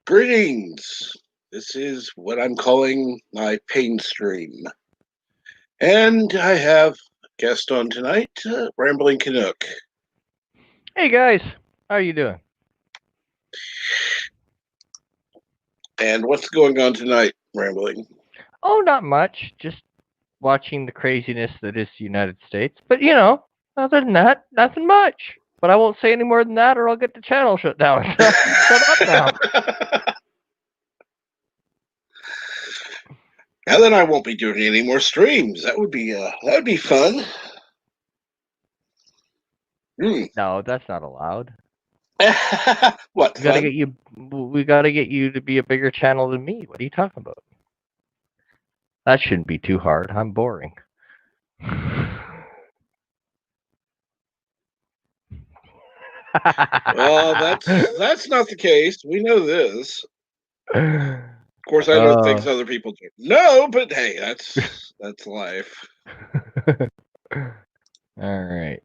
Greetings. This is what I'm calling my pain stream. And I have a guest on tonight, Rambling Canuck. Hey guys, how are you doing? And what's going on tonight, Rambling? Oh, not much. Just watching the craziness that is the United States. But other than that, nothing much. But I won't say any more than that, or I'll get the channel shut down. Shut up now. And then I won't be doing any more streams. That would be fun. Hmm. No, that's not allowed. What We gotta fun? get you. We gotta get you to be a bigger channel than me. What are you talking about? That shouldn't be too hard. I'm boring. Well, that's not the case. We know this. Of course, I know uh, things other people do. No, but hey, that's life. all right.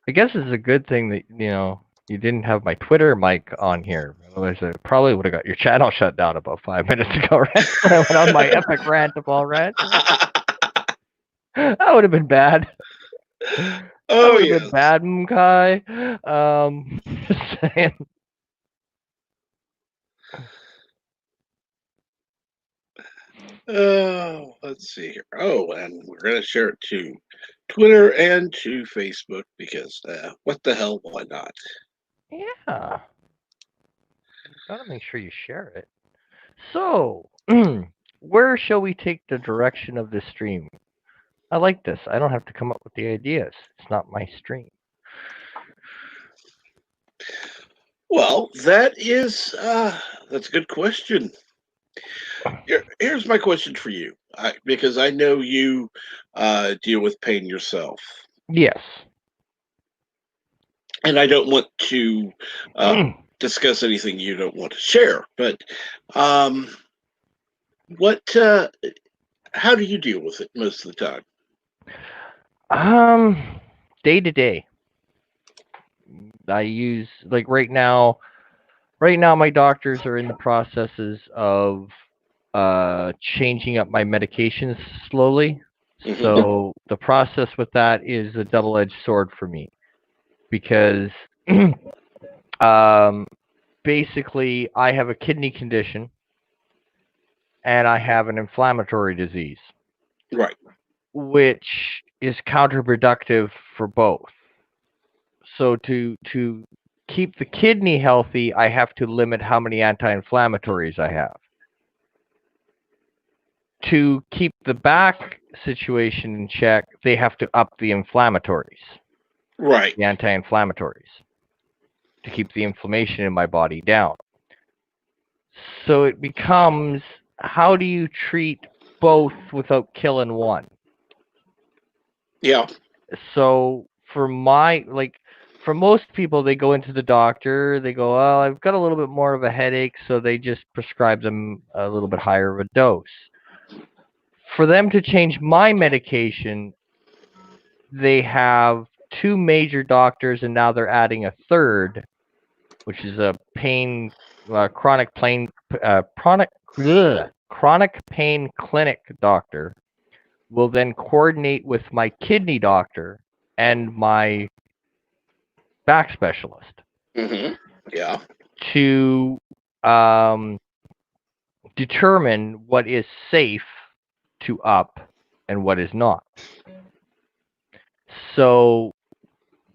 I guess it's a good thing that you didn't have my Twitter mic on here. Otherwise, I probably would have got your channel shut down about 5 minutes ago, right? When I went on my epic rant of all rants. That would have been bad. That Oh would have been yes. bad, Mkai. Just saying. Oh, let's see here. Oh, and we're gonna share it to Twitter and to Facebook because what the hell? Why not? Yeah, gotta make sure you share it. So, where shall we take the direction of this stream? I like this. I don't have to come up with the ideas. It's not my stream. Well, that's a good question. Here's my question for you, because I know you deal with pain yourself, Yes. and I don't want to uh, discuss anything you don't want to share. But um, what? How do you deal with it most of the time? Um, Day to day, I use like right now. Right now, my doctors are in the processes of changing up my medications slowly. Hmm. So the process with that is a double-edged sword for me because um, basically I have a kidney condition and I have an inflammatory disease, Right. which is counterproductive for both. So to keep the kidney healthy, I have to limit how many anti-inflammatories I have. To keep the back situation in check, they have to up the inflammatories, Right. the anti-inflammatories, to keep the inflammation in my body down. So it becomes, how do you treat both without killing one? Yeah. So for most people, they go into the doctor, they go, oh, I've got a little bit more of a headache, so they just prescribe them a little bit higher of a dose. For them to change my medication, they have two major doctors, and now they're adding a third, which is a chronic pain clinic doctor. Will then coordinate with my kidney doctor and my back specialist Hmm. Yeah. to um, determine what is safe to up and what is not. So,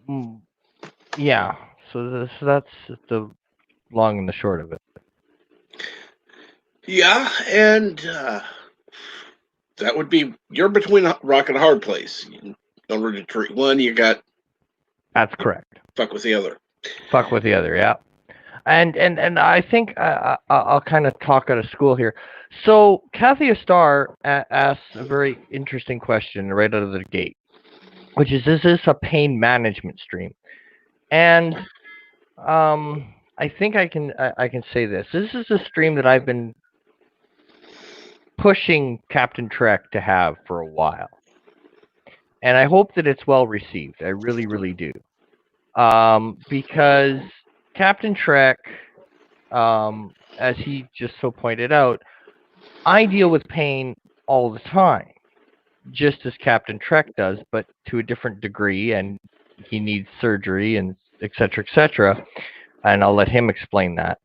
mm, yeah. So that's the long and the short of it. Yeah, and that would be you're between a rock and a hard place. In order to treat one, you got That's to correct. fuck with the other. Fuck with the other, yeah. And I think I'll kind of talk out of school here. So Kathy Starr asks a very interesting question right out of the gate, which is this a pain management stream? And I think I can say this. This is a stream that I've been pushing Captain Trek to have for a while, and I hope that it's well received. I really, really do, because Captain Trek, as he just so pointed out, I deal with pain all the time, just as Captain Trek does, but to a different degree, and he needs surgery and et cetera, and I'll let him explain that.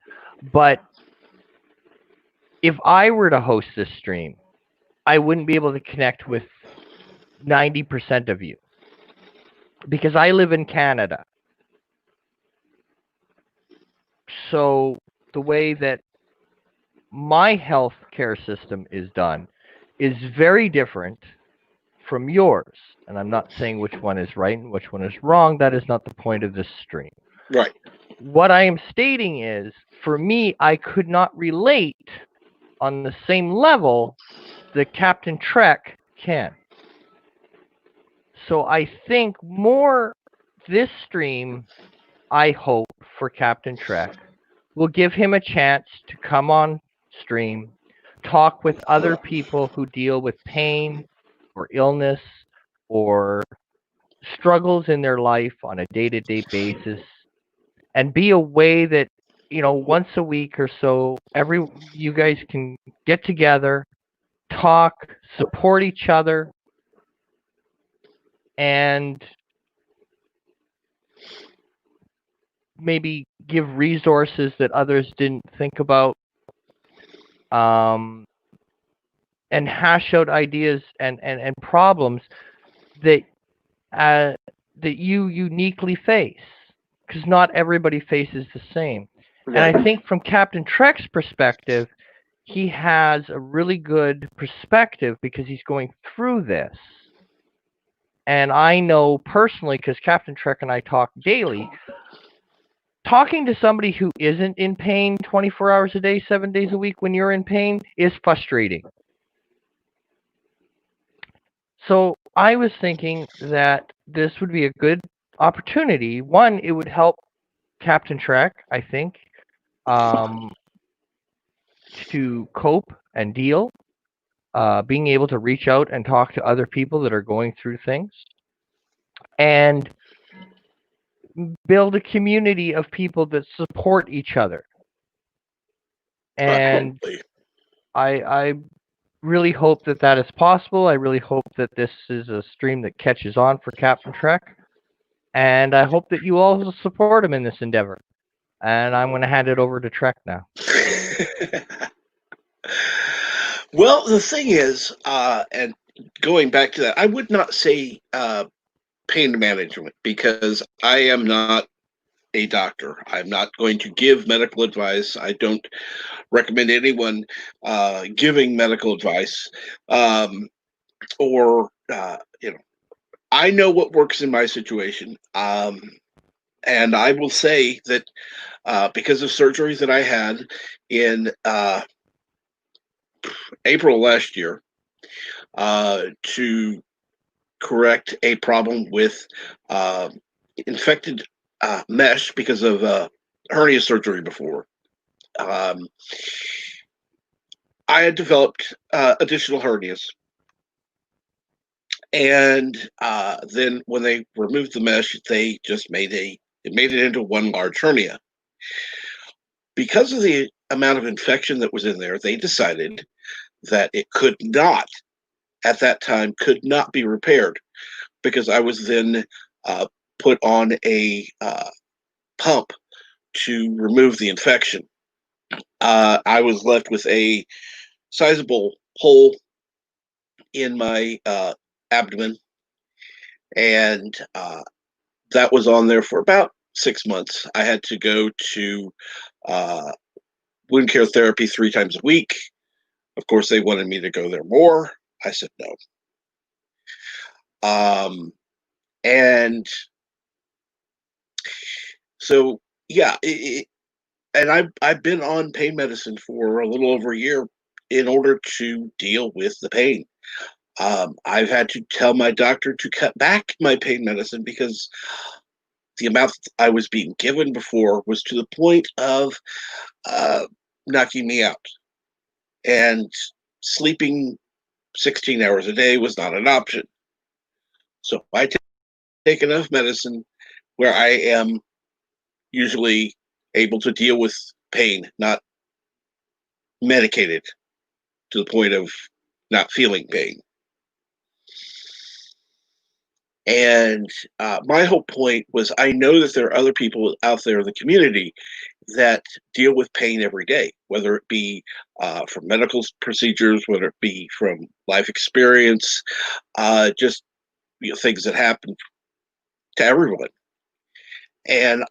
But if I were to host this stream, I wouldn't be able to connect with 90% of you because I live in Canada. So the way that my healthcare system is done is very different from yours. And I'm not saying which one is right and which one is wrong. That is not the point of this stream. Right. What I am stating is, for me, I could not relate on the same level that Captain Trek can. So I think more this stream, I hope, for Captain Trek will give him a chance to come on stream, talk with other people who deal with pain or illness or struggles in their life on a day-to-day basis, and be a way that, once a week or so, you guys can get together, talk, support each other, and maybe give resources that others didn't think about, and hash out ideas and problems that you uniquely face, because not everybody faces the same. Right. And I think from Captain Trek's perspective, he has a really good perspective because he's going through this. And I know personally, because Captain Trek and I talk daily, talking to somebody who isn't in pain 24 hours a day, 7 days a week when you're in pain is frustrating. So I was thinking that this would be a good opportunity. One, it would help Captain Trek, I think, to cope and deal, being able to reach out and talk to other people that are going through things, and build a community of people that support each other. And Absolutely. I really hope that is possible. I really hope that this is a stream that catches on for Captain Trek. And I hope that you all support him in this endeavor. And I'm going to hand it over to Trek now. Well, the thing is, and going back to that, I would not say pain management, because I am not a doctor. I'm not going to give medical advice. I don't recommend anyone giving medical advice, or I know what works in my situation. And I will say that because of surgeries that I had in April last year, to correct a problem with infected mesh because of hernia surgery before. I had developed additional hernias. And then when they removed the mesh, they just made it into one large hernia. Because of the amount of infection that was in there, they decided that it could not, at that time, could not be repaired, because I was then put on a pump to remove the infection. I was left with a sizable hole in my abdomen, and that was on there for about 6 months. I had to go to wound care therapy 3 times a week. Of course, they wanted me to go there more. I said no. And so, yeah, and I've been on pain medicine for a little over a year in order to deal with the pain. I've had to tell my doctor to cut back my pain medicine because the amount I was being given before was to the point of knocking me out. And sleeping 16 hours a day was not an option. So I take enough medicine where I am usually able to deal with pain, not medicated to the point of not feeling pain. And my whole point was I know that there are other people out there in the community that deal with pain every day, whether it be from medical procedures, whether it be from life experience, just things that happen to everyone. And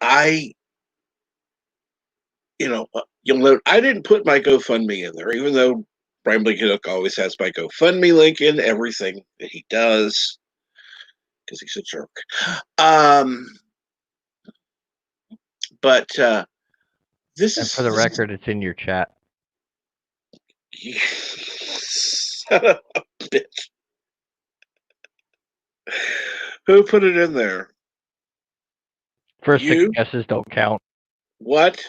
you'll note I didn't put my GoFundMe in there, even though Brian Blinkenhook always has my GoFundMe link in everything that he does because he's a jerk. But this And is for the record, it's in your chat. Son of a bitch. Who put it in there? First You? 6 guesses don't count. What?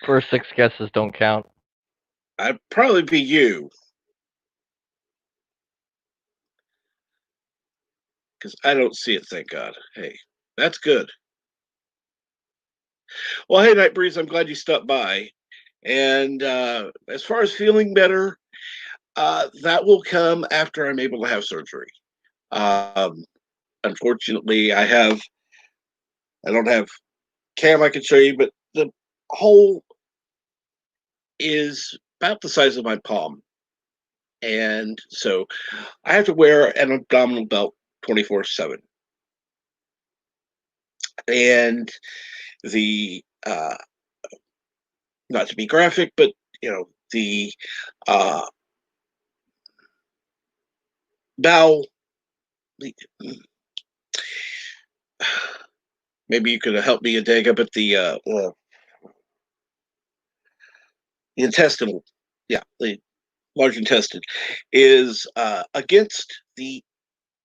First 6 guesses don't count. I'd probably be you. Because I don't see it, thank God. Hey, that's good. Well, hey, Night Breeze, I'm glad you stopped by. And as far as feeling better, that will come after I'm able to have surgery. Unfortunately, I don't have cam I can show you, but the hole is about the size of my palm. And so I have to wear an abdominal belt 24/7. And the not to be graphic, but the uh, bowel. Maybe you could help me a dig up at the intestinal. Yeah, the large intestine is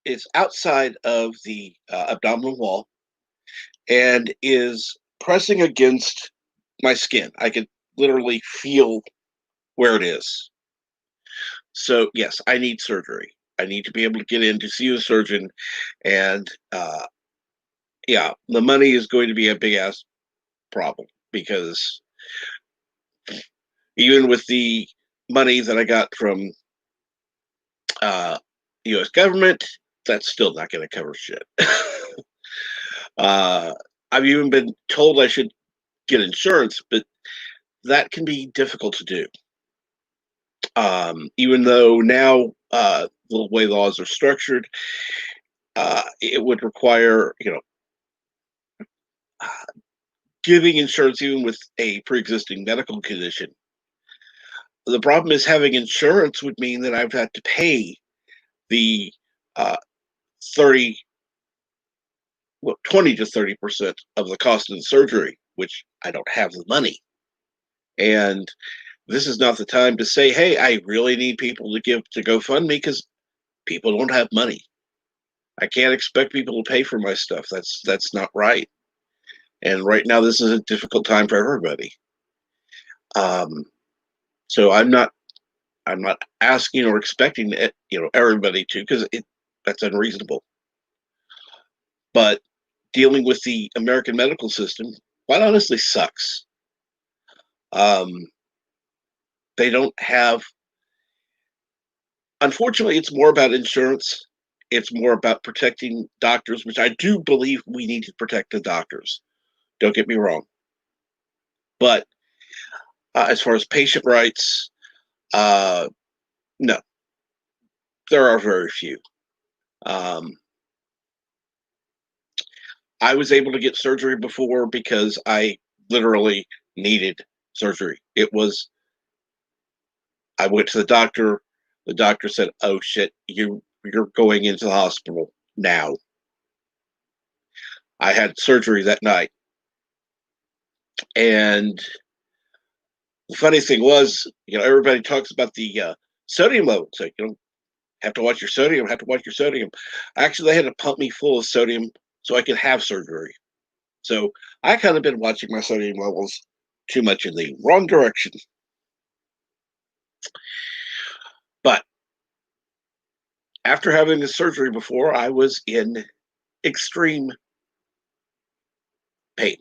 it's outside of the abdominal wall and is pressing against my skin. I could literally feel where it is. So yes, I need surgery. I need to be able to get in to see a surgeon, and yeah, the money is going to be a big ass problem because even with the money that I got from U.S. government, that's still not going to cover shit. uh, I've even been told I should get insurance, but that can be difficult to do. Even though now the way laws are structured, it would require giving insurance even with a pre-existing medical condition. The problem is having insurance would mean that I've had to pay the uh, 30, 20 to 30% of the cost of the surgery, which I don't have the money. And this is not the time to say, hey, I really need people to give to GoFundMe because people don't have money. I can't expect people to pay for my stuff. That's not right. And right now, this is a difficult time for everybody. So I'm not asking or expecting everybody to because that's unreasonable. But dealing with the American medical system, quite honestly, sucks. They don't have. Unfortunately, it's more about insurance. It's more about protecting doctors, which I do believe we need to protect the doctors. Don't get me wrong. But as far as patient rights, no, there are very few. I was able to get surgery before because I literally needed surgery. I went to the doctor. The doctor said, "Oh shit, you're going into the hospital now." I had surgery that night, and the funny thing was, everybody talks about the sodium levels. Like, have to watch your sodium. Have to watch your sodium. Actually, they had to pump me full of sodium so I could have surgery. So I kind of been watching my sodium levels too much in the wrong direction. But after having the surgery before, I was in extreme pain.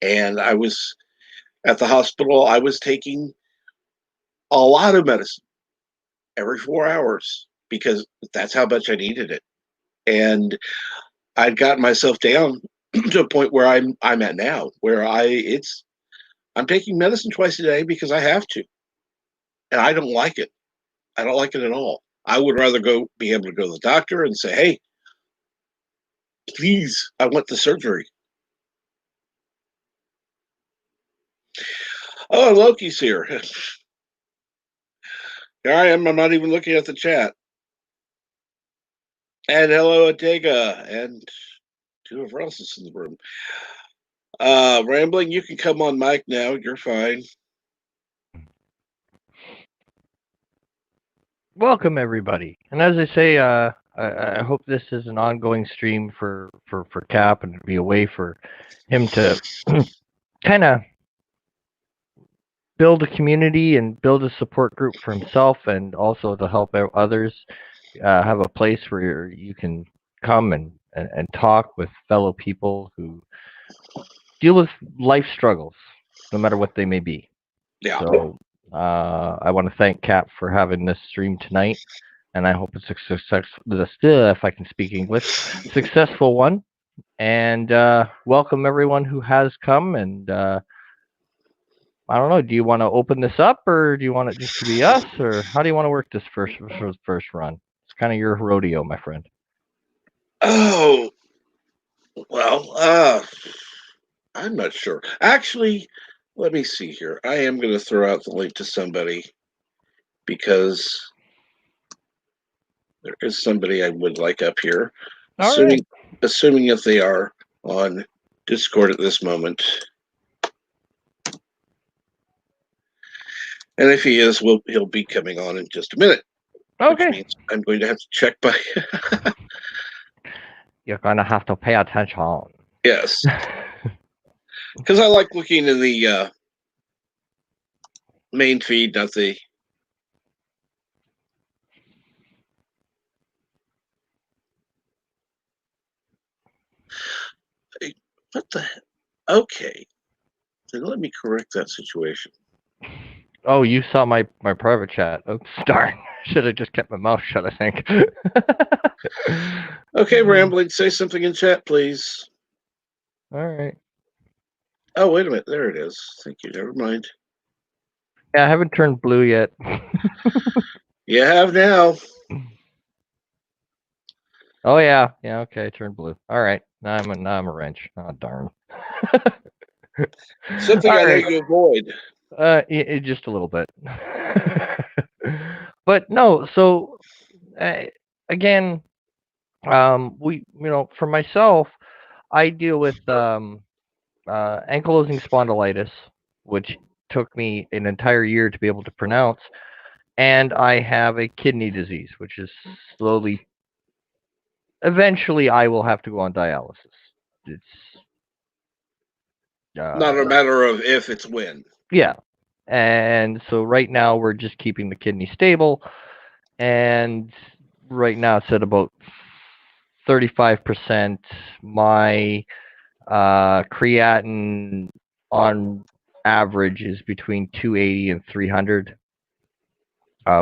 And I was at the hospital. I was taking a lot of medicine every 4 hours because that's how much I needed it. And I'd gotten myself down to a point where I'm at now, where I'm taking medicine twice a day because I have to, and I don't like it. I don't like it at all. I would rather be able to go to the doctor and say, "Hey, please, I want the surgery." Oh, Loki's here. Here I am. I'm not even looking at the chat. And hello, Adega, and whoever else is in the room. Rambling, you can come on mic now. You're fine. Welcome everybody, and as I say, I hope this is an ongoing stream for Cap, and be a way for him to kind of build a community and build a support group for himself, and also to help others have a place where you can come and talk with fellow people who deal with life struggles, no matter what they may be. Yeah. So I want to thank Cap for having this stream tonight, and I hope it's a successful, if I can speak English, successful one. And welcome everyone who has come. And I don't know, do you want to open this up, or do you want it just to be us, or how do you want to work this first run? It's kind of your rodeo, my friend. Oh, well, I'm not sure. Actually, let me see here. I am going to throw out the link to somebody because there is somebody I would like up here. Assuming if they are on Discord at this moment. And if he is, he'll be coming on in just a minute. Okay. Which means I'm going to have to check by. You're going to have to pay attention. Yes. Because I like looking in the main feed, not the. What the? Okay. Then let me correct that situation. Oh, you saw my private chat. Oops, darn. Should have just kept my mouth shut, I think. Okay, Rambling, say something in chat, please. All right. Oh, wait a minute. There it is. Thank you. Never mind. Yeah, I haven't turned blue yet. You have now. Oh yeah. Yeah, okay, turned blue. All right. Now I'm a wrench. Oh darn. Something I know you avoid. Just a little bit. But no, so again, for myself, I deal with ankylosing spondylitis, which took me an entire year to be able to pronounce, and I have a kidney disease, which is eventually I will have to go on dialysis. It's not a matter of if, it's when. Yeah. And so right now we're just keeping the kidney stable, and right now it's at about 35%. My creatinine on average is between 280 and 300,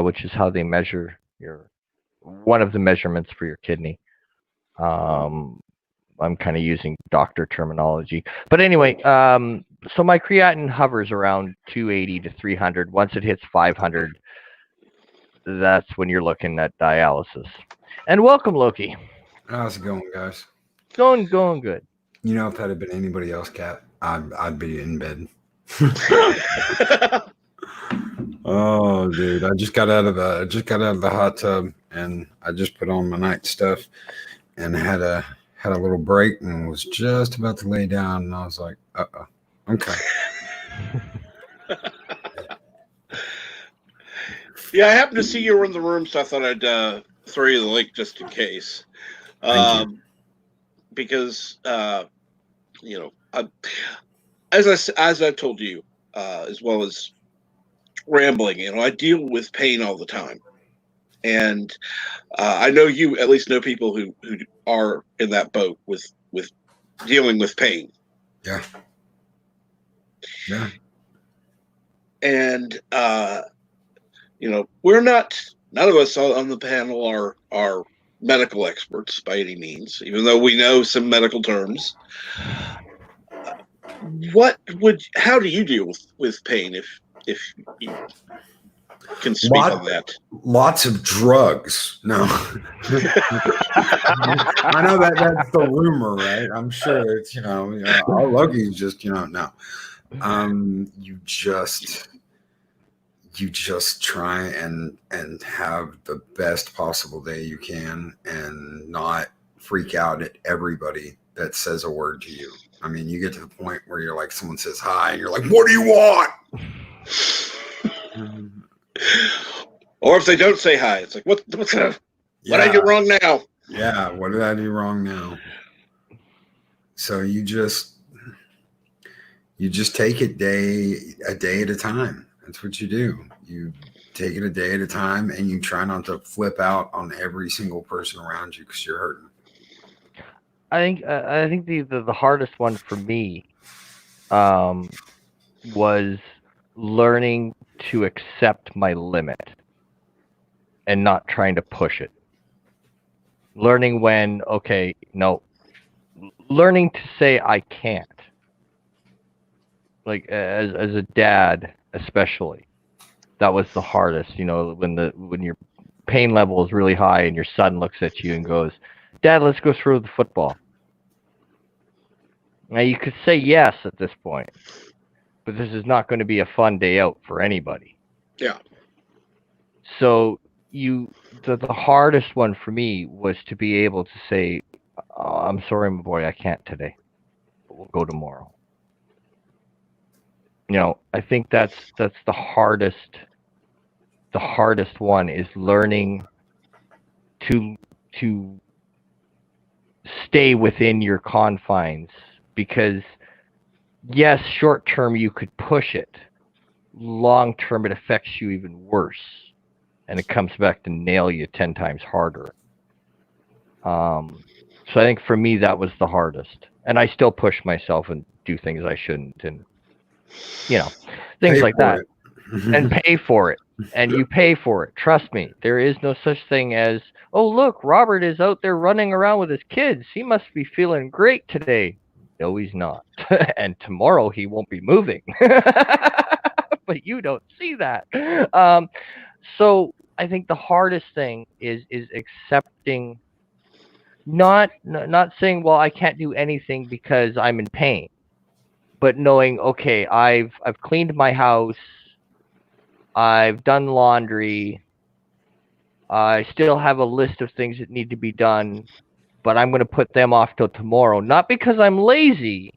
which is how they measure one of the measurements for your kidney. I'm kind of using doctor terminology, but anyway, so my creatinine hovers around 280 to 300. Once it hits 500, that's when you're looking at dialysis. And welcome, Loki. How's it going, guys? Going good. You know, if that had been anybody else, Cap, I'd be in bed. Oh, dude, I just got out of the hot tub, and I just put on my night stuff, and had a little break, and was just about to lay down, and I was like, okay. Yeah, I happened to see you were in the room, so I thought I'd throw you the link just in case. Because as I told you, as well as Rambling, I deal with pain all the time, and I know you at least know people who are in that boat with dealing with pain. Yeah. Yeah. And none of us on the panel are medical experts by any means, even though we know some medical terms. How do you deal with pain if you can speak on that? Lots of drugs. No. I know that's the rumor, right? I'm sure it's, oh, Loki's just, no. You just try and have the best possible day you can and not freak out at everybody that says a word to you. I mean, you get to the point where you're like, someone says hi, and you're like, what do you want? Or if they don't say hi, it's like, what did I do wrong now? Yeah, what did I do wrong now? So you just take it a day at a time. That's what you do. You take it a day at a time, and you try not to flip out on every single person around you because you're hurting. I think the hardest one for me was learning to accept my limit and not trying to push it. Learning when, okay, no. Learning to say I can't. Like as a dad, especially, that was the hardest. When your pain level is really high and your son looks at you and goes, "Dad, let's go throw the football." Now you could say yes at this point, but this is not going to be a fun day out for anybody. Yeah. So the hardest one for me was to be able to say, oh, "I'm sorry, my boy, I can't today. But we'll go tomorrow." I think that's the hardest. The hardest one is learning to stay within your confines, because yes, short term you could push it. Long term it affects you even worse, and it comes back to nail you 10 times harder. So I think for me that was the hardest, and I still push myself and do things I shouldn't, and things like that. And pay for it. And you pay for it. Trust me, there is no such thing as, oh, look, Robert is out there running around with his kids. He must be feeling great today. No, he's not. And tomorrow he won't be moving. But you don't see that. So I think the hardest thing is accepting, not saying, well, I can't do anything because I'm in pain, but knowing, okay, I've cleaned my house, I've done laundry, I still have a list of things that need to be done, but I'm going to put them off till tomorrow. Not because I'm lazy,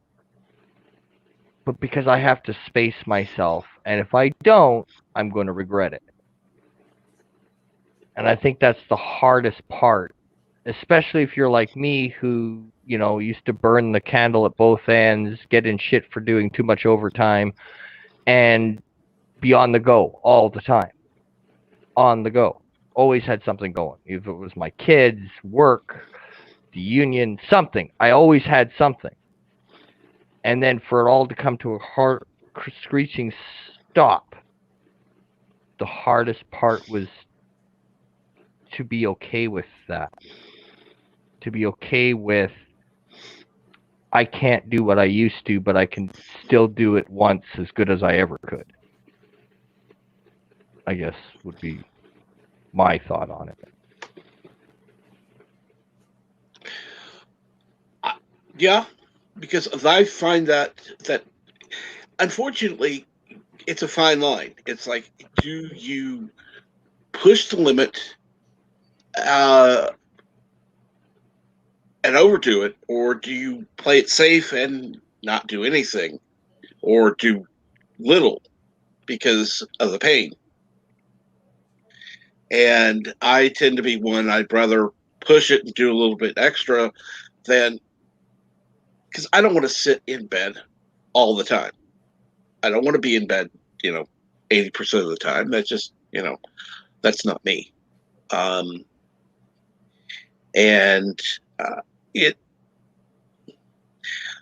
but because I have to space myself. And if I don't, I'm going to regret it. And I think that's the hardest part, especially if you're like me, who, used to burn the candle at both ends, get in shit for doing too much overtime, and be on the go all the time. On the go. Always had something going. If it was my kids, work, the union, something. I always had something. And then for it all to come to a hard, screeching stop, the hardest part was to be okay with that. To be okay with, I can't do what I used to, but I can still do it once as good as I ever could. I guess would be my thought on it. Yeah, because I find that unfortunately it's a fine line. It's like, do you push the limit and overdo it, or do you play it safe and not do anything, or do little because of the pain? And I tend to be one, I'd rather push it and do a little bit extra than, because I don't want to sit in bed all the time. I don't want to be in bed, 80% of the time. That's just, that's not me. And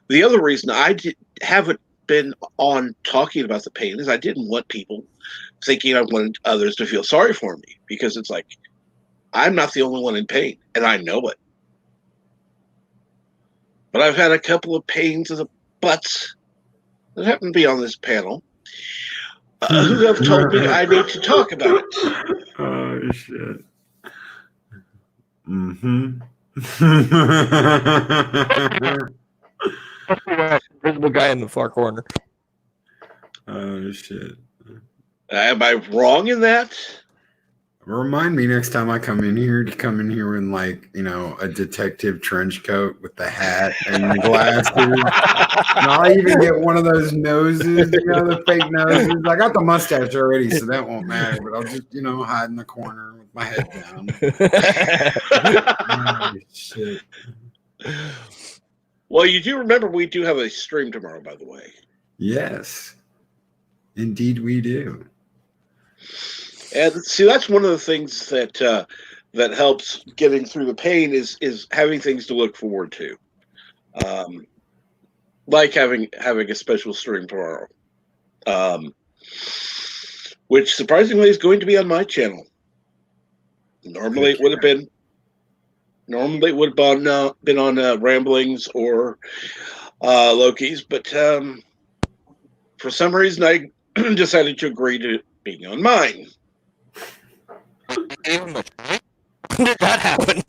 the other reason I haven't been on talking about the pain is I didn't want people thinking I wanted others to feel sorry for me, because it's like, I'm not the only one in pain, and I know it. But I've had a couple of pains in the butts that happen to be on this panel who have told me I need to talk about it. Oh, shit. Mm-hmm. Invisible guy in the far corner. Oh, shit. Am I wrong in that? Remind me next time I come in here to come in here in, like, you know, a detective trench coat with the hat and the glasses. And I'll even get one of those noses, you know, the fake noses. I got the mustache already, so that won't matter. But I'll just, you know, hide in the corner with my head down. Oh, shit. Well, you do remember we do have a stream tomorrow, by the way. Yes, indeed we do. And see, that's one of the things that that helps getting through the pain is having things to look forward to, like having a special stream tomorrow, which surprisingly is going to be on my channel. Normally, it would have been been on Ramblings or Loki's, but for some reason I decided to agree to being on mine. When did that happen?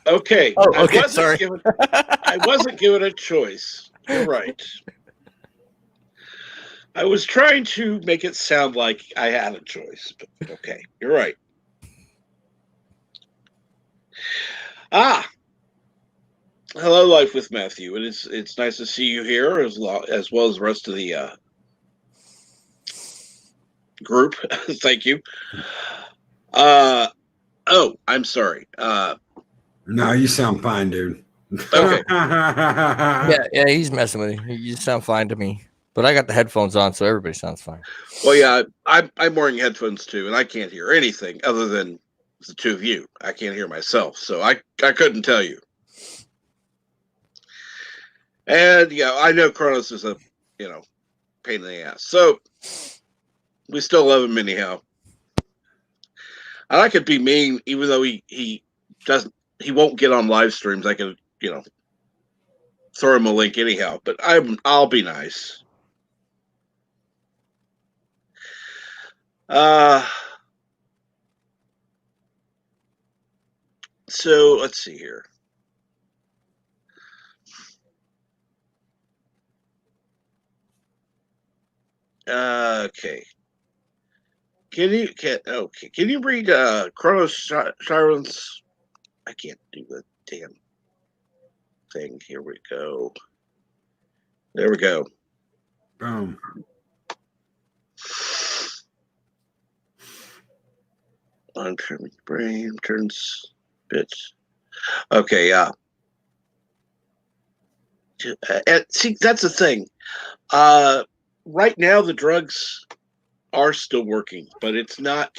Okay. Oh, okay, sorry. I wasn't given a choice. You're right. I was trying to make it sound like I had a choice, but okay, you're right. Hello, Life with Matthew. It's nice to see you here as well as the rest of the group. Thank you. Oh, I'm sorry. No, you sound fine, dude. Okay. Yeah, he's messing with you. You sound fine to me. But I got the headphones on, so everybody sounds fine. Well, yeah, I'm wearing headphones too, and I can't hear anything other than the two of you. I can't hear myself, so I couldn't tell you. And yeah, I know Kronos is a pain in the ass. So we still love him anyhow. And I could be mean, even though he won't get on live streams. I could throw him a link anyhow. But I'll be nice. So let's see here. Okay. Can you read Chronos Sirens? I can't do the damn thing. Here we go. There we go. Boom. On trimming brain turns bits. Okay, yeah. See, that's the thing. Right now the drugs are still working, but it's not.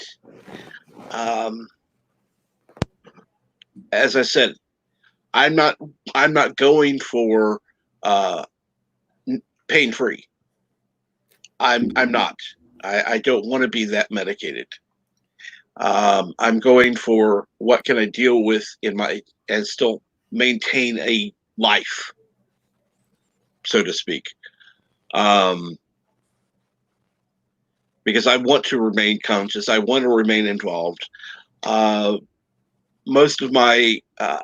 As I said, I'm not going for pain free. I'm not. I don't want to be that medicated. I'm going for what can I deal with and still maintain a life, so to speak. Because I want to remain conscious. I want to remain involved. Most of my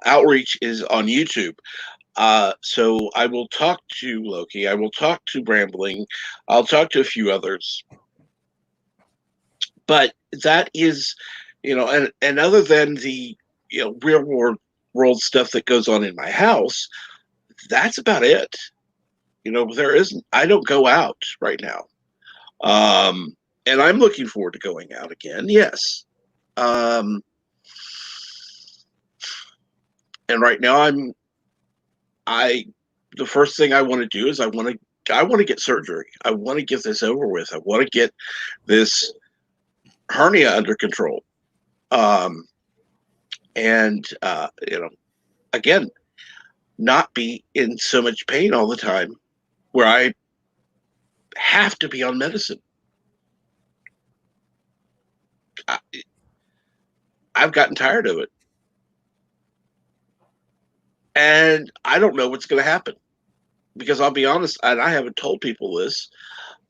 outreach is on YouTube. So I will talk to Loki. I will talk to Rambling. I'll talk to a few others. But that is, and other than the real world stuff that goes on in my house, that's about it. There isn't. I don't go out right now, and I'm looking forward to going out again. Yes, and right now the first thing I want to do is I want to get surgery. I want to get this over with. I want to get this hernia under control. And again, not be in so much pain all the time where I have to be on medicine. I've gotten tired of it. And I don't know what's going to happen. Because I'll be honest, and I haven't told people this,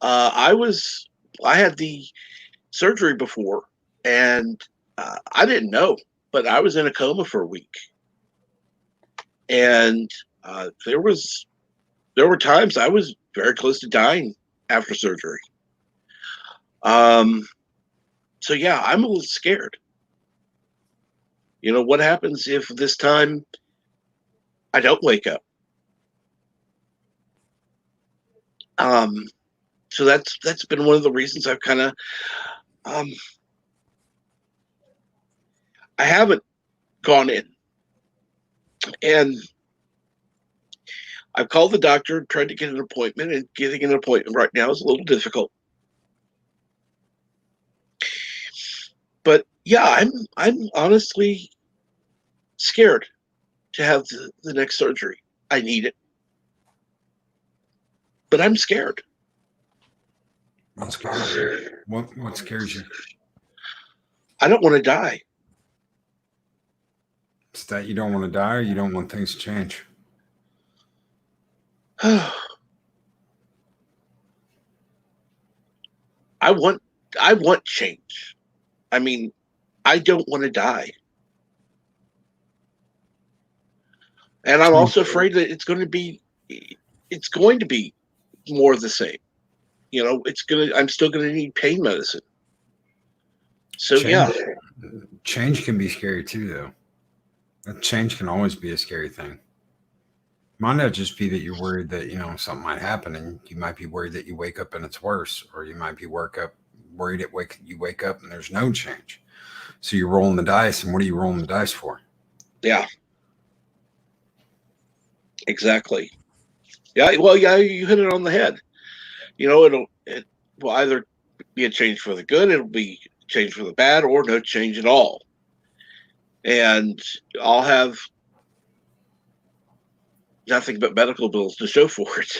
I had the surgery before, and I didn't know, but I was in a coma for a week. And there were times I was very close to dying after surgery. So yeah, I'm a little scared. You know, what happens if this time I don't wake up? So that's been one of the reasons I've kind of I haven't gone in, and I've called the doctor, tried to get an appointment, and getting an appointment right now is a little difficult. But yeah, I'm honestly scared to have the next surgery. I need it, but I'm scared. What scares you? What scares you? I don't want to die. It's that you don't want to die, or you don't want things to change. I want change. I mean, I don't want to die. And I'm also afraid that it's going to be more of the same. You know, I'm still going to need pain medicine. So yeah. Change can be scary too, though. Change can always be a scary thing. Might not just be that you're worried that, something might happen, and you might be worried that you wake up and it's worse, or you might be worried you wake up and there's no change. So you're rolling the dice, and what are you rolling the dice for? Yeah. Exactly. Yeah, well, yeah, you hit it on the head. You know, it will either be a change for the good, it'll be a change for the bad, or no change at all. And I'll have nothing but medical bills to show for it.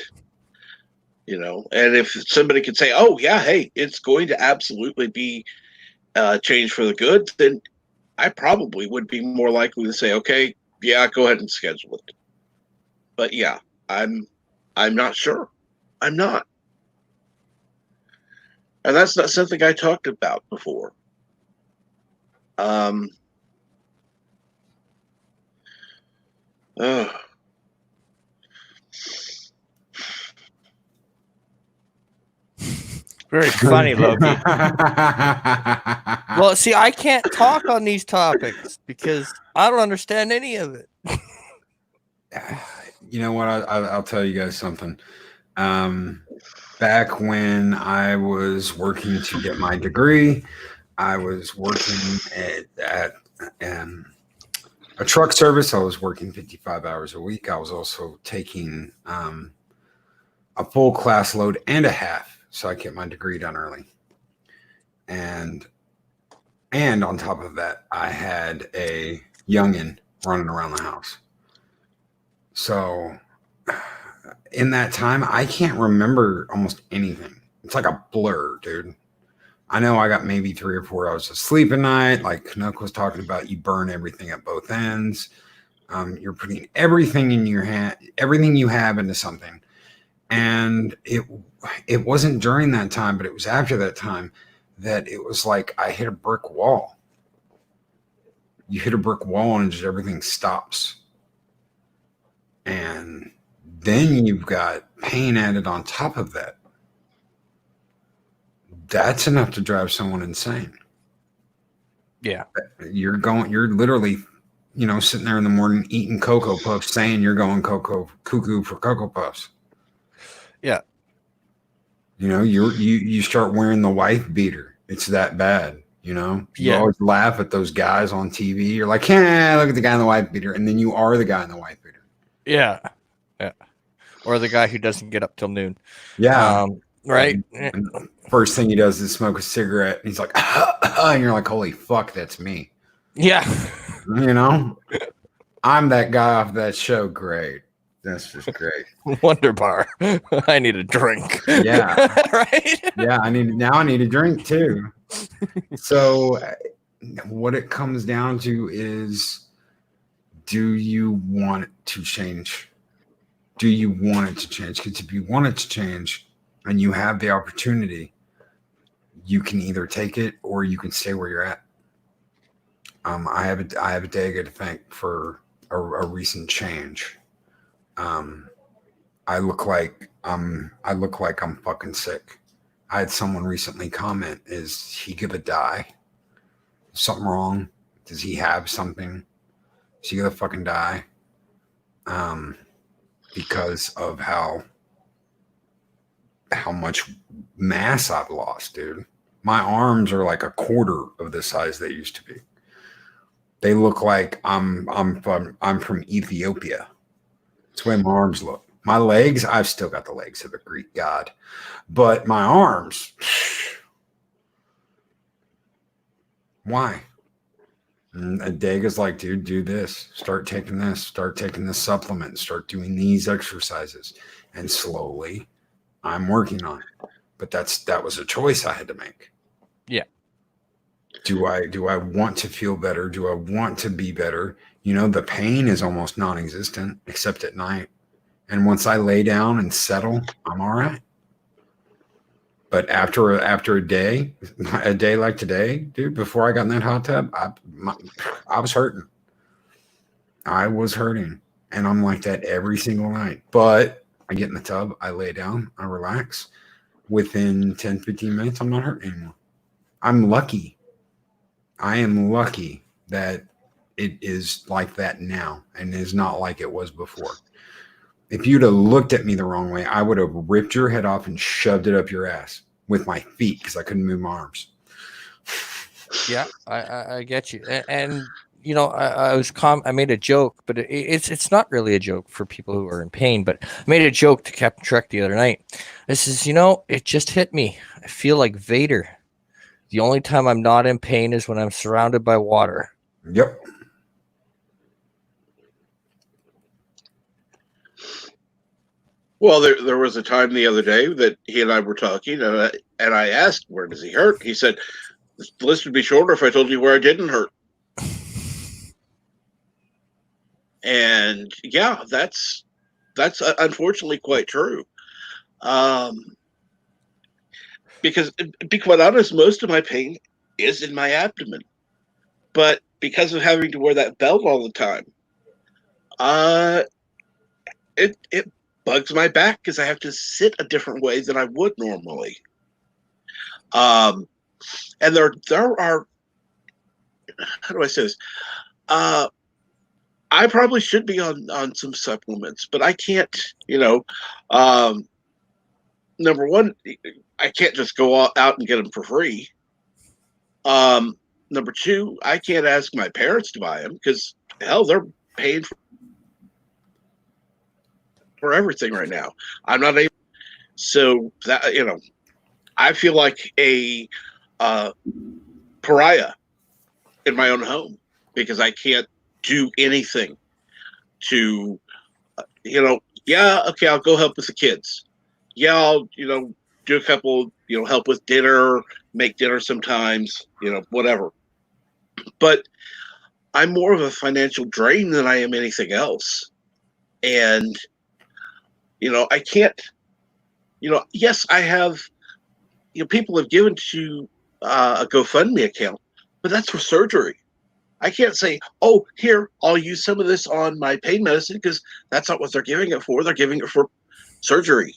You know, and if somebody could say, oh, yeah, hey, it's going to absolutely be a change for the good, then I probably would be more likely to say, okay, yeah, go ahead and schedule it. But yeah, I'm not sure. I'm not. And that's not something I talked about before. Very funny, Loki. Well, see, I can't talk on these topics because I don't understand any of it. You know what? I'll tell you guys something. Back when I was working to get my degree, I was working at a truck service. I was working 55 hours a week. I was also taking a full class load and a half, so I get my degree done early. And on top of that, I had a youngin running around the house. So in that time, I can't remember almost anything. It's like a blur, dude. I know I got maybe 3 or 4 hours of sleep at night. Like Canuck was talking about, you burn everything at both ends. You're putting everything in your hand, everything you have into something. And it wasn't during that time, but it was after that time that it was like I hit a brick wall. You hit a brick wall and just everything stops. And then you've got pain added on top of that. That's enough to drive someone insane. Yeah. You're literally, sitting there in the morning eating Cocoa Puffs, saying you're going cuckoo for Cocoa Puffs. Yeah. You start wearing the wife beater. It's that bad, You always laugh at those guys on TV. You're like, yeah, look at the guy in the wife beater. And then you are the guy in the wife beater. Yeah. Yeah. Or the guy who doesn't get up till noon. Yeah. Right. And first thing he does is smoke a cigarette. And he's like, and you're like, holy fuck, that's me. Yeah. I'm that guy off that show. Great. That's just great. Wonder Bar. I need a drink. Yeah. Right? Yeah, I need a drink too. So what it comes down to is, do you want it to change? Do you want it to change? Because if you want it to change and you have the opportunity, you can either take it or you can stay where you're at. I have a Dega to thank for a recent change. I look like I'm fucking sick. I had someone recently comment, is he gonna die? Something wrong? Does he have something? Is he gonna fucking die? Because of how much mass I've lost, dude. My arms are like a quarter of the size they used to be. They look like I'm from Ethiopia. That's the way my arms look. My legs, I've still got the legs of a Greek god, but my arms, why? And Dega's like, dude, do this. Start taking this. Start taking this supplement. Start doing these exercises. And slowly, I'm working on it. But that was a choice I had to make. Yeah. Do I want to feel better? Do I want to be better? You know, the pain is almost non-existent except at night. And once I lay down and settle, I'm all right. But after a day like today, dude, before I got in that hot tub, I was hurting. I was hurting. And I'm like that every single night. But I get in the tub, I lay down, I relax. Within 10, 15 minutes, I'm not hurting anymore. I'm lucky. I am lucky that it is like that now and is not like it was before. If you'd have looked at me the wrong way, I would have ripped your head off and shoved it up your ass with my feet because I couldn't move my arms. Yeah, I get you. And you know, I made a joke, but it's not really a joke for people who are in pain. But I made a joke to Captain Trek the other night. This is, you know, it just hit me. I feel like Vader. The only time I'm not in pain is when I'm surrounded by water. Yep. Well, there was a time the other day that he and I were talking, and I asked, where does he hurt? He said, the list would be shorter if I told you where I didn't hurt. And yeah, that's unfortunately quite true. Because to be quite honest, most of my pain is in my abdomen. But because of having to wear that belt all the time, it bugs my back because I have to sit a different way than I would normally. And there are, how do I say this? I probably should be on some supplements, but I can't, you know, number one, I can't just go out and get them for free. Number two, I can't ask my parents to buy them because hell, they're paying for everything right now. I'm not able. So that, you know, I feel like a pariah in my own home because I can't do anything to, you know, yeah, okay, I'll go help with the kids. Yeah, I'll, you know, do a couple, you know, help with dinner, make dinner sometimes, you know, whatever. But I'm more of a financial drain than I am anything else. And, you know, I can't, you know, yes, I have, you know, people have given to a GoFundMe account, but that's for surgery. I can't say, oh, here, I'll use some of this on my pain medicine because that's not what they're giving it for. They're giving it for surgery.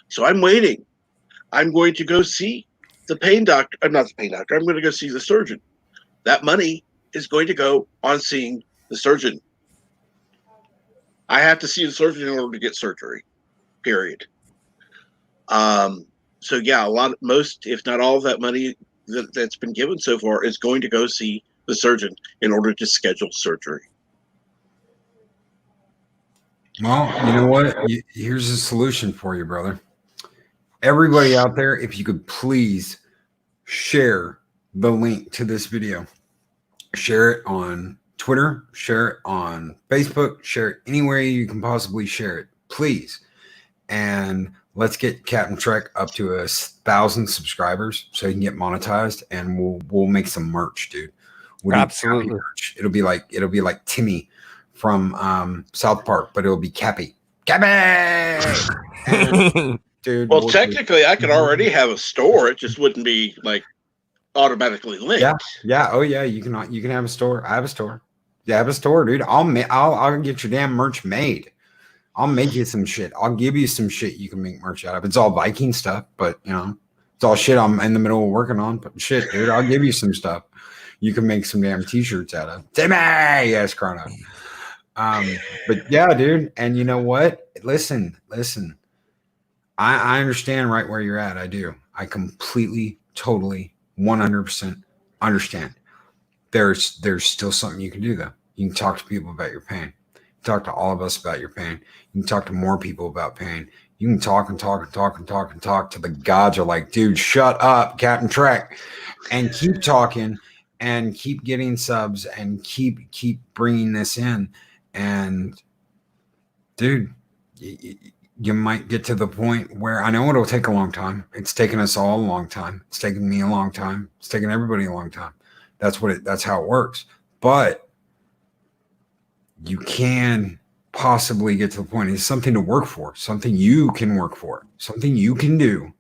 So I'm waiting. I'm going to go see the pain doctor. I'm not the pain doctor. I'm going to go see the surgeon. That money is going to go on seeing the surgeon. I have to see the surgeon in order to get surgery, period. So yeah, most, if not all of that money that's been given so far is going to go see the surgeon in order to schedule surgery. Well, you know what? Here's a solution for you, brother. Everybody out there, if you could please share the link to this video. Share it on Twitter, share it on Facebook, share it anywhere you can possibly share it, please. And let's get Captain Trek up to 1,000 subscribers so he can get monetized, and we'll make some merch, dude. Absolutely. Merch. It'll be like Timmy from South Park, but it'll be Cappy. And, dude. Well, technically, I could already have a store. It just wouldn't be like automatically linked. Yeah. Oh yeah, you can have a store. I have a store. Yeah, I have a store, dude. I'll get your damn merch made. I'll make you some shit. I'll give you some shit you can make merch out of. It's all Viking stuff, but it's all shit I'm in the middle of working on. But shit, dude, I'll give you some stuff you can make some damn t-shirts out of. Timmy, yes, Chrono. But yeah, dude, and you know what? Listen. I understand right where you're at. I do. I completely, totally, 100% understand. There's still something you can do though. You can talk to people about your pain. Talk to all of us about your pain. You can talk to more people about pain. You can talk till the gods are like, dude, shut up, Captain Trek, and keep talking and keep getting subs and keep bringing this in. And dude, you might get to the point where I know it'll take a long time. It's taken us all a long time. It's taken me a long time. It's taken everybody a long time. That's how it works. But you can possibly get to the point. It's something to work for, something you can work for, something you can do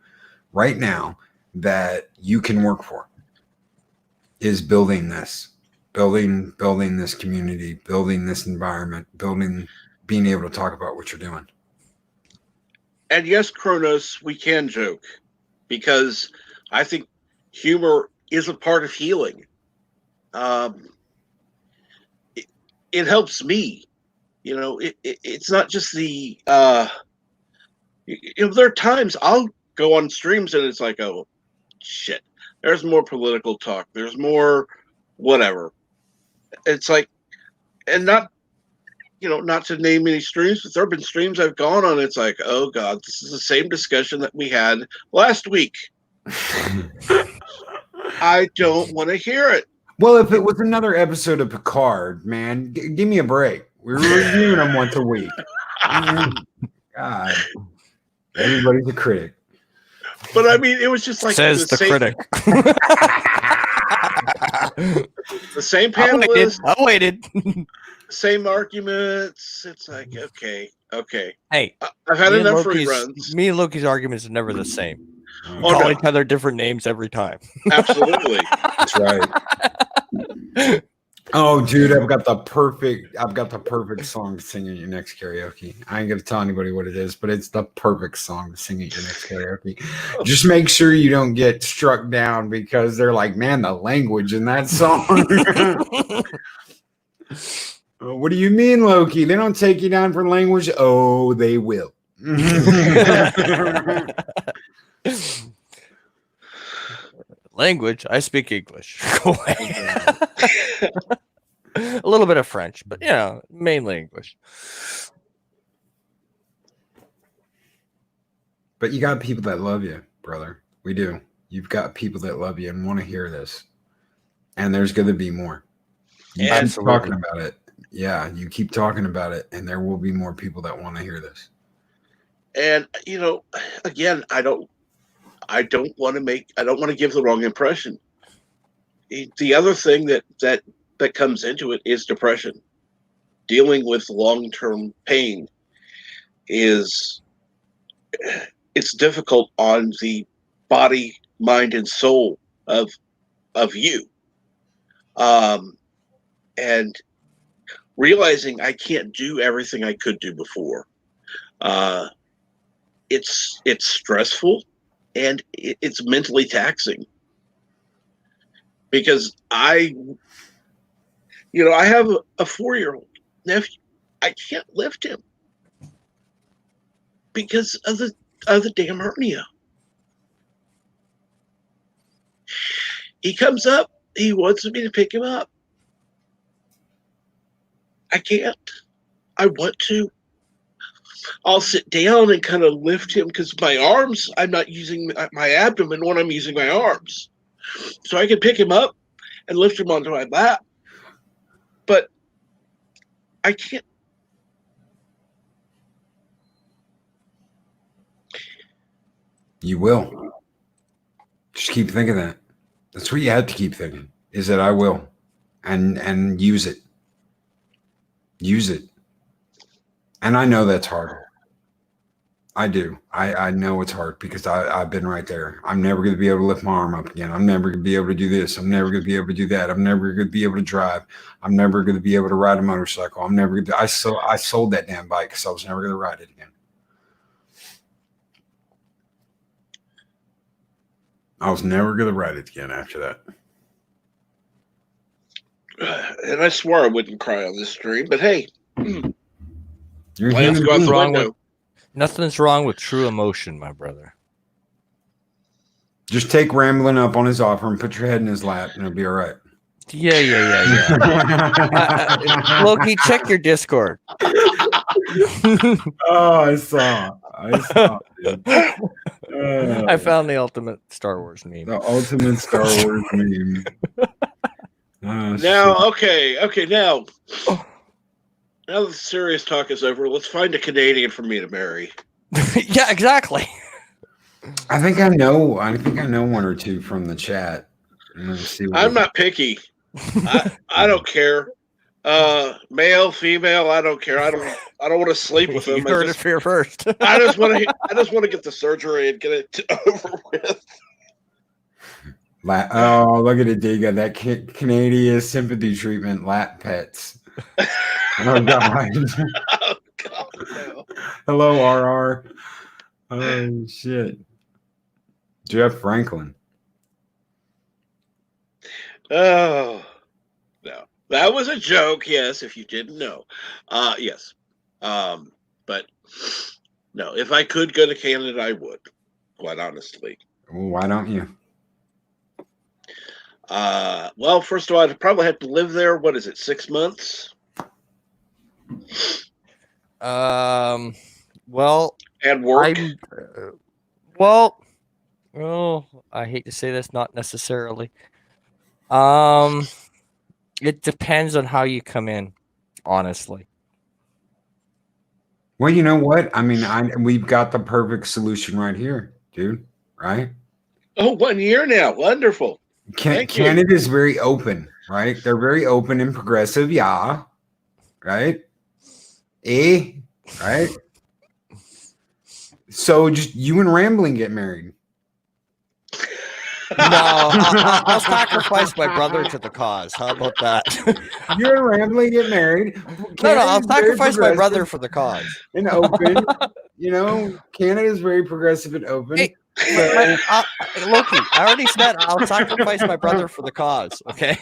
right now that you can work for is building this community, building this environment, being able to talk about what you're doing. And yes, Kronos, we can joke because I think humor is a part of healing. It helps me, it's not just the, there are times I'll go on streams and it's like, oh shit, there's more political talk. There's more whatever. It's like, and not to name any streams, but there have been streams I've gone on. It's like, oh God, this is the same discussion that we had last week. I don't want to hear it. Well, if it was another episode of Picard, man, give me a break. We're reviewing them once a week. God, everybody's a critic. But I mean, it was just like says the critic. The same panelists. I waited. Same arguments. It's like, okay. Hey, I've had enough reruns. Me and Loki's arguments are never the same. Oh, We call each other different names every time. Absolutely. That's right. Oh, dude, I've got the perfect song to sing at your next karaoke. I ain't gonna tell anybody what it is, but it's the perfect song to sing at your next karaoke. Just make sure you don't get struck down because they're like, man, the language in that song. What do you mean, Loki? They don't take you down for language? Oh, they will. Language, I speak English. Go away. A little bit of French, but mainly English. But you got people that love you, brother. We do. You've got people that love you and want to hear this. And there's going to be more. You keep talking about it. Yeah, you keep talking about it, and there will be more people that want to hear this. And again, I don't want to give the wrong impression. The other thing that comes into it is depression. Dealing with long-term pain it's difficult on the body, mind, and soul of you. And realizing I can't do everything I could do before. It's stressful and it's mentally taxing because I have a 4-year-old nephew. I can't lift him because of the damn hernia. He comes up, he wants me to pick him up. I can't. I want to. I'll sit down and kind of lift him because my arms, I'm not using my abdomen when I'm using my arms. So I can pick him up and lift him onto my lap. but I can't. You will. Just keep thinking that. That's what you have to keep thinking. Is that I will, and use it. Use it. And I know that's hard. I do. I know it's hard because I've been right there. I'm never going to be able to lift my arm up again. I'm never going to be able to do this. I'm never going to be able to do that. I'm never going to be able to drive. I'm never going to be able to ride a motorcycle. I'm never going to. I sold that damn bike because I was never going to ride it again. I was never going to ride it again after that. And I swore I wouldn't cry on this stream, but hey, You're a plans human go out being. the wrong window. Nothing's wrong with true emotion, my brother. Just take Rambling up on his offer and put your head in his lap, and it'll be all right. Yeah. Loki, check your Discord. Oh, I saw. Dude. I found the ultimate Star Wars meme. The ultimate Star Wars meme. Oh, Now, okay, now that the serious talk is over, let's find a Canadian for me to marry. Yeah, exactly. I think I know one or two from the chat. Let's see what I'm not picky. I don't care. Male, female, I don't care. I don't want to sleep with You them. heard it here first. I just want to get the surgery and get it over with. Oh, look at it, Diga. That Canadian sympathy treatment, lap pets. Oh, God. Oh God, no. Hello, RR. Oh, shit. Jeff Franklin. Oh no, that was a joke. Yes, if you didn't know. Yes. But no, if I could go to Canada, I would. Quite honestly. Why don't you? Well, first of all, I'd probably have to live there. What is it? 6 months? Well, And work. Well, I hate to say this, not necessarily. It depends on how you come in, honestly. Well, you know what? I mean, we've got the perfect solution right here, dude. Right? Oh, 1 year now. Wonderful. Thank you. Canada's very open, right? They're very open and progressive, yeah. Right? Right? So just you and Rambling get married. No, I'll sacrifice my brother to the cause. How about that? You and Rambling get married. No, I'll Canada's very sacrifice my brother progressive for the cause. and open. You know, Canada's very progressive and open. Hey, So- Loki, I already said I'll sacrifice my brother for the cause. Okay.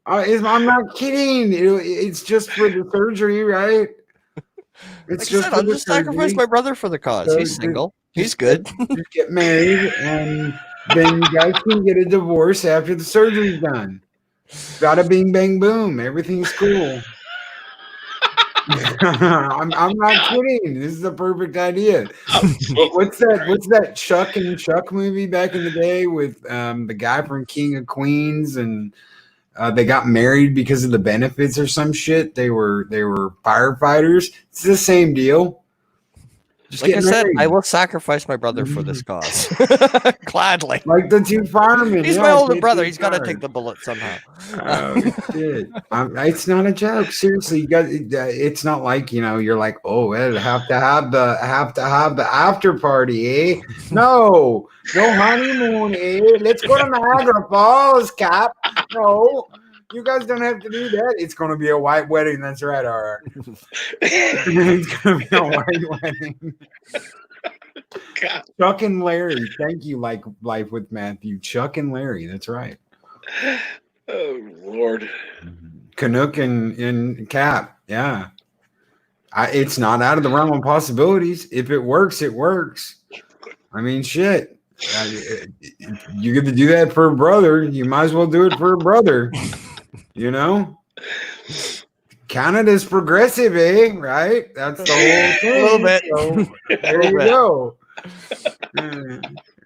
I'm not kidding. It's just for the surgery, right? It's Like I said, I'll just sacrifice my brother for the cause. So He's single. He's good. Just get married, and then you guys can get a divorce after the surgery's done. Bada bing bang boom. Everything's cool. I'm not kidding. This is a perfect idea. What's that Chuck and Chuck movie back in the day with the guy from King of Queens, and they got married because of the benefits or some shit. They were firefighters. It's the same deal. Just Like I get said, married. I will sacrifice my brother for this cause. Gladly. Like the two firemen. He's yeah, my older get brother. two He's got to fired. take the bullet somehow. Oh shit! It's not a joke. Seriously, you got. It's not like you're like, oh, well, have to have the after party, eh? No honeymoon, eh? Let's go to Niagara Falls, Cap. No, you guys don't have to do that. It's gonna be a white wedding. That's right, all right. It's gonna be a white wedding. God. Chuck and Larry. Thank you, like Life with Matthew. Chuck and Larry. That's right. Oh Lord. Canuck and Cap. Yeah. It's not out of the realm of possibilities. If it works, it works. I mean, shit. You get to do that for a brother. You might as well do it for a brother. You know? Canada's progressive, eh? Right? That's the whole thing. A little bit. So, there you go.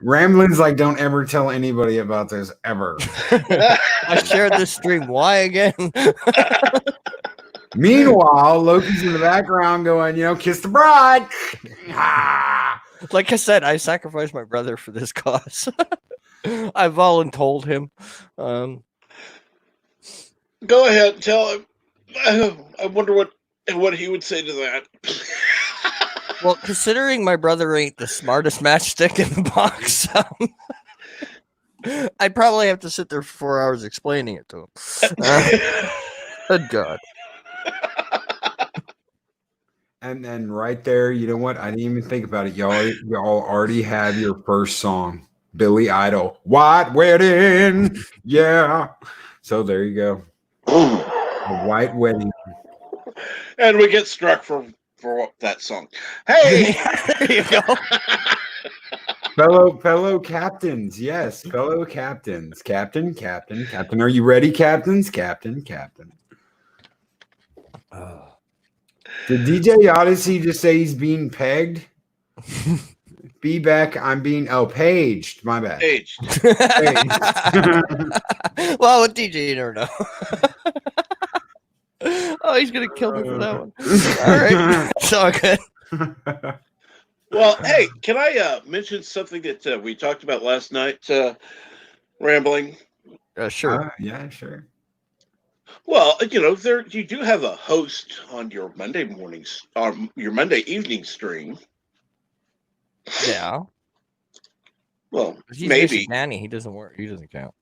Rambling's like, don't ever tell anybody about this ever. I shared this stream. Why again? Meanwhile, Loki's in the background going, kiss the bride. Ah. Like I said, I sacrificed my brother for this cause. I voluntold him. Go ahead and tell him. I wonder what he would say to that. Well, considering my brother ain't the smartest matchstick in the box, I'd probably have to sit there for 4 hours explaining it to him. Good God. And then right there, you know what? I didn't even think about it. Y'all already have your first song, Billy Idol, White Wedding. Yeah. So there you go. A white wedding. And we get struck for that song. Hey, There you go. Fellow captains, yes, fellow captains. Captain. Are you ready, captains? Captain. Did DJ Odyssey just say he's being pegged? Be back. I'm being paged. My bad. Paige. Well, with DJ, you never know. Oh, he's gonna kill me for that one. All right, it's all good. Well, hey, can I mention something that we talked about last night? Rambling. Sure. Yeah, sure. Well, there you do have a host on your Monday mornings or your Monday evening stream. Yeah. Well, He's maybe. Danny. He doesn't work. He doesn't count.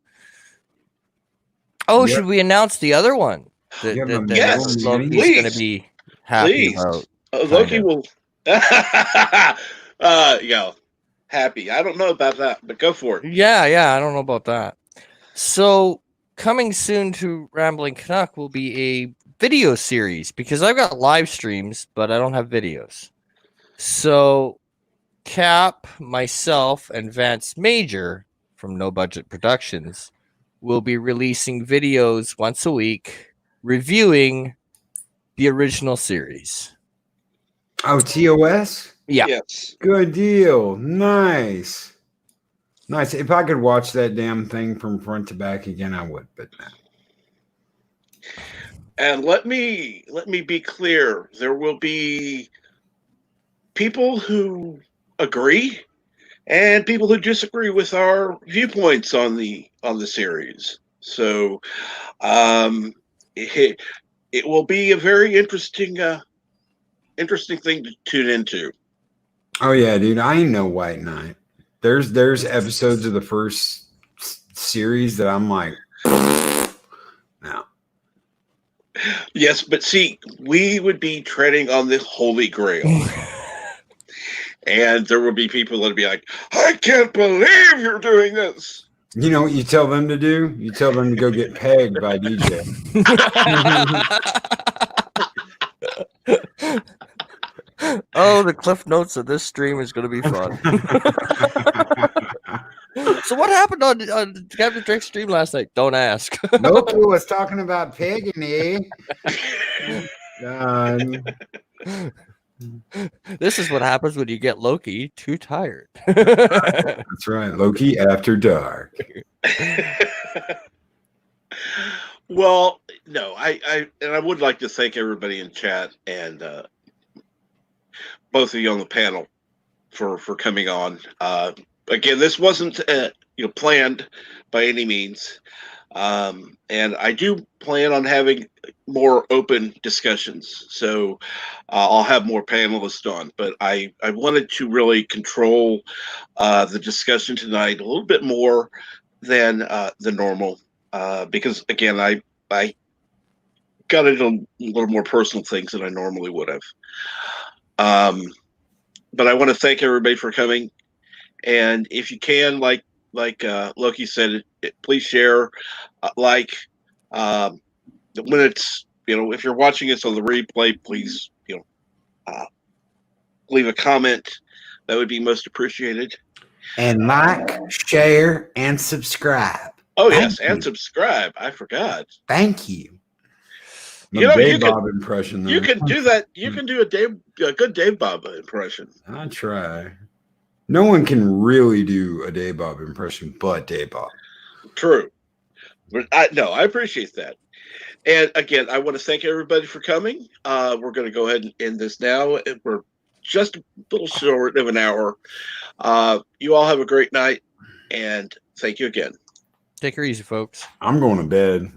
Oh, Yep. should we announce the other one? Yeah, That yes, Loki's please. going to be happy Please. about. Loki Kinda. will. Happy. I don't know about that, but go for it. Yeah, I don't know about that. So coming soon to Rambling Canuck will be a video series because I've got live streams, but I don't have videos. So Cap, myself, and Vance Major from No Budget Productions will be releasing videos once a week reviewing the original series. Oh, TOS? Yeah. Yes. Good deal. Nice. If I could watch that damn thing from front to back again, I would, but no. And let me be clear. There will be people who agree and people who disagree with our viewpoints on the series. So it will be a very interesting thing to tune into. Oh yeah, dude. I ain't no White Knight. There's episodes of the first series that I'm like, no. Yes, but see, we would be treading on the holy grail. And there will be people that would be like, I can't believe you're doing this. You know what you tell them to do? You tell them to go get pegged by DJ. Oh, the cliff notes of this stream is going to be fun. So what happened on Captain Drake's stream last night? Don't ask. Loki was talking about pegging me. This is what happens when you get Loki too tired. That's right. Loki after dark. Well, no, I would like to thank everybody in chat and both of you on the panel for coming on. Again, this wasn't planned by any means, and I do plan on having more open discussions. So I'll have more panelists on, but I wanted to really control the discussion tonight a little bit more than the normal, because again, I got into a little more personal things than I normally would have. But I want to thank everybody for coming. And if you can, like Loki said, please share, when it's, if you're watching this on the replay, please, leave a comment. That would be most appreciated. And like, share, and subscribe. Oh, yes, and subscribe. I forgot. Thank you. You Bob impression. Though. You can do that. You can do a good Dave Bob impression. I try. No one can really do a Dave Bob impression but Dave Bob. True. But I appreciate that. And again, I want to thank everybody for coming. We're going to go ahead and end this now. We're just a little short of an hour. You all have a great night, and thank you again. Take her easy, folks. I'm going to bed.